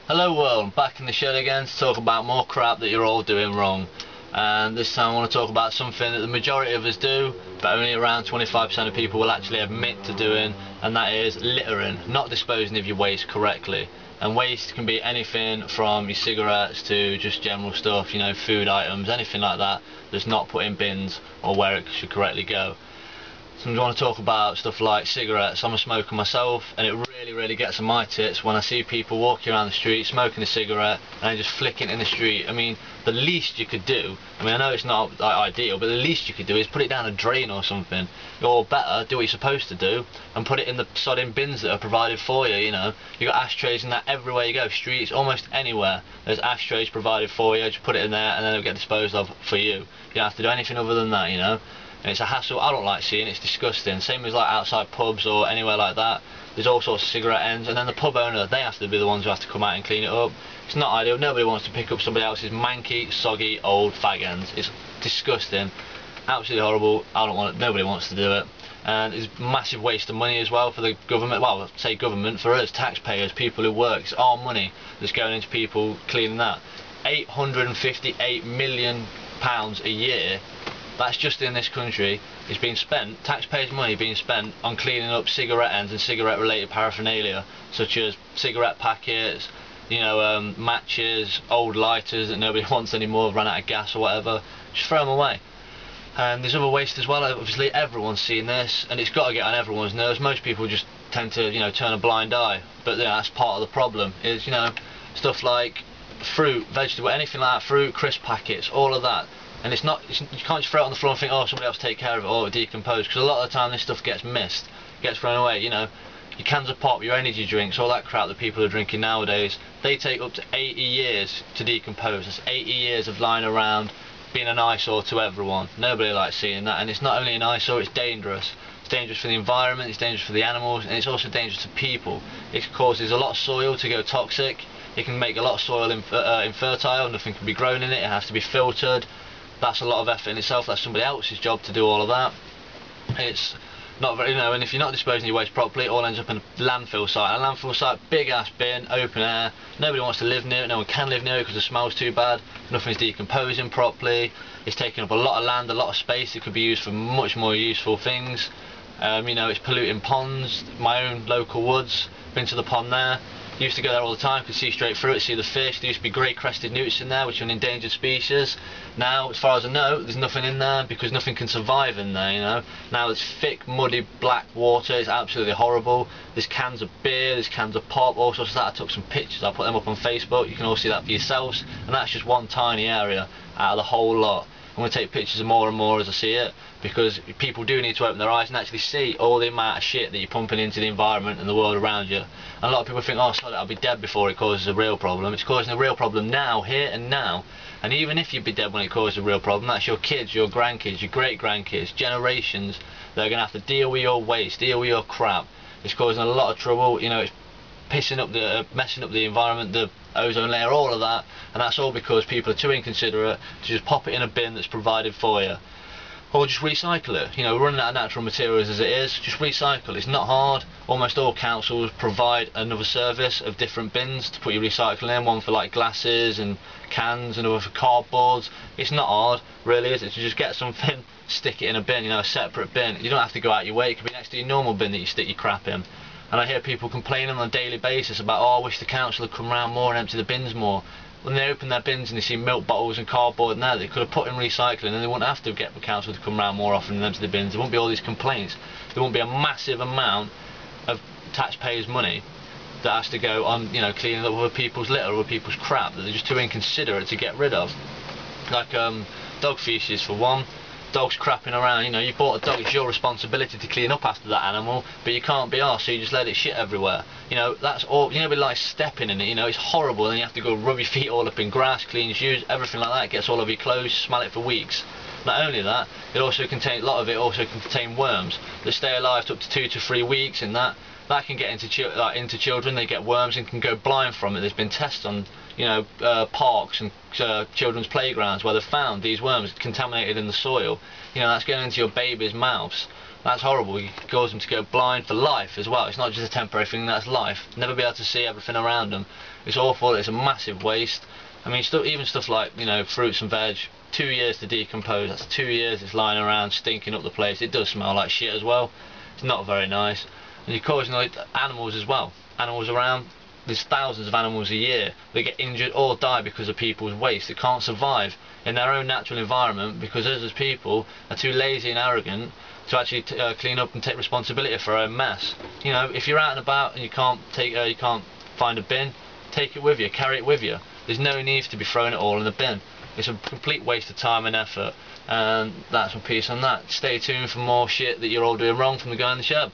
Hello world, back in the shed again to talk about more crap that you're all doing wrong. And this time I want to talk about something that the majority of us do, but only around 25% of people will actually admit to doing, and that is littering, not disposing of your waste correctly. And waste can be anything from your cigarettes to just general stuff, you know, food items, anything like that that's not put in bins or where it should correctly go. So I want to talk about stuff like cigarettes. I'm a smoker myself, and it really gets on my tits when I see people walking around the street smoking a cigarette and then just flicking it in the street. I mean, the least you could do, I mean, I know it's not ideal, but the least you could do is put it down a drain or something. Or better, do what you're supposed to do and put it in the sodding bins that are provided for you. You know, you got ashtrays and that everywhere you go, streets, almost anywhere. There's ashtrays provided for you. Just put it in there and then it'll get disposed of for you. You don't have to do anything other than that, you know. And it's a hassle I don't like seeing. It's disgusting. Same as like outside pubs or anywhere like that. There's all sorts of cigarette ends, and then the pub owner, they have to be the ones who have to come out and clean it up. It's not ideal. Nobody wants to pick up somebody else's manky, soggy, old fag ends. It's disgusting, absolutely horrible. Nobody wants to do it, and it's a massive waste of money as well for the government. Well, I say government, for us taxpayers, people who work. It's our money that's going into people cleaning that. £858 million a year. That's just in this country. It's being spent, taxpayers' money being spent on cleaning up cigarette ends and cigarette related paraphernalia, such as cigarette packets, you know, matches, old lighters that nobody wants anymore, run out of gas or whatever. Just throw them away. And there's other waste as well. Obviously everyone's seen this, and it's got to get on everyone's nerves. Most people just tend to, you know, turn a blind eye, but you know, that's part of the problem. Is, you know, stuff like fruit, vegetable, anything like that, fruit, crisp packets, all of that. And you can't just throw it on the floor and think, oh, somebody else take care of it, or it'll decompose, because a lot of the time this stuff gets missed, gets thrown away. You know, your cans of pop, your energy drinks, all that crap that people are drinking nowadays, they take up to 80 years to decompose. That's 80 years of lying around, being an eyesore to everyone. Nobody likes seeing that, and it's not only an eyesore, it's dangerous. It's dangerous for the environment, it's dangerous for the animals, and it's also dangerous to people. It causes a lot of soil to go toxic. It can make a lot of soil infertile, nothing can be grown in it, it has to be filtered. That's a lot of effort in itself. That's somebody else's job to do all of that. It's not very, you know, and if you're not disposing your waste properly, it all ends up in a landfill site. A landfill site, big ass bin, open air. Nobody wants to live near it. No one can live near it because the smell's too bad. Nothing's decomposing properly. It's taking up a lot of land, a lot of space. It could be used for much more useful things. You know, it's polluting ponds. My own local woods. Been to the pond there. Used to go there all the time, could see straight through it, see the fish. There used to be grey crested newts in there, which are an endangered species. Now, as far as I know, there's nothing in there because nothing can survive in there, you know. Now it's thick, muddy, black water. It's absolutely horrible. There's cans of beer, there's cans of pop, all sorts of that. I took some pictures, I'll put them up on Facebook. You can all see that for yourselves. And that's just one tiny area out of the whole lot. I'm going to take pictures of more and more as I see it, because people do need to open their eyes and actually see all the amount of shit that you're pumping into the environment and the world around you. And a lot of people think, oh, sorry, I'll be dead before it causes a real problem. It's causing a real problem now, here and now. And even if you'd be dead when it causes a real problem, that's your kids, your grandkids, your great-grandkids, generations that are going to have to deal with your waste, deal with your crap. It's causing a lot of trouble, you know, it's pissing up messing up the environment, the ozone layer, all of that, and that's all because people are too inconsiderate to just pop it in a bin that's provided for you. Or just recycle it. You know, we're running out of natural materials as it is, just recycle. It's not hard. Almost all councils provide another service of different bins to put your recycling in, one for like glasses and cans, another for cardboards. It's not hard, really, is it? To just get something, stick it in a bin, you know, a separate bin. You don't have to go out your way, it could be next to your normal bin that you stick your crap in. And I hear people complaining on a daily basis about, oh, I wish the council had come round more and empty the bins more. When they open their bins and they see milk bottles and cardboard in there, they could have put in recycling, and they wouldn't have to get the council to come round more often and empty the bins. There wouldn't be all these complaints. There wouldn't be a massive amount of taxpayers' money that has to go on, you know, cleaning up other people's litter, other people's crap that they're just too inconsiderate to get rid of. Like dog feces for one. Dogs crapping around, you know, you bought a dog, it's your responsibility to clean up after that animal, but you can't be arsed, so you just let it shit everywhere. You know, that's all, you know, be like stepping in it, you know, it's horrible, and you have to go rub your feet all up in grass, clean your shoes, everything like that, it gets all over your clothes, smell it for weeks. Not only that, it also contains, a lot of it also can contain worms that stay alive up to 2 to 3 weeks, and that can get into children. They get worms and can go blind from it. There's been tests on, you know, parks and children's playgrounds where they've found these worms contaminated in the soil. You know, that's going into your baby's mouths. That's horrible. You cause them to go blind for life as well. It's not just a temporary thing, that's life. Never be able to see everything around them. It's awful, it's a massive waste. I mean, even stuff like, you know, fruits and veg, 2 years to decompose. That's 2 years it's lying around, stinking up the place. It does smell like shit as well. It's not very nice. And you're causing like animals as well. Animals around. There's thousands of animals a year that get injured or die because of people's waste. They can't survive in their own natural environment because us as people are too lazy and arrogant to actually clean up and take responsibility for our own mess. You know, if you're out and about and you can't find a bin, take it with you, carry it with you. There's no need to be throwing it all in the bin. It's a complete waste of time and effort. And that's my piece on that. Stay tuned for more shit that you're all doing wrong from the Guy in the Shed.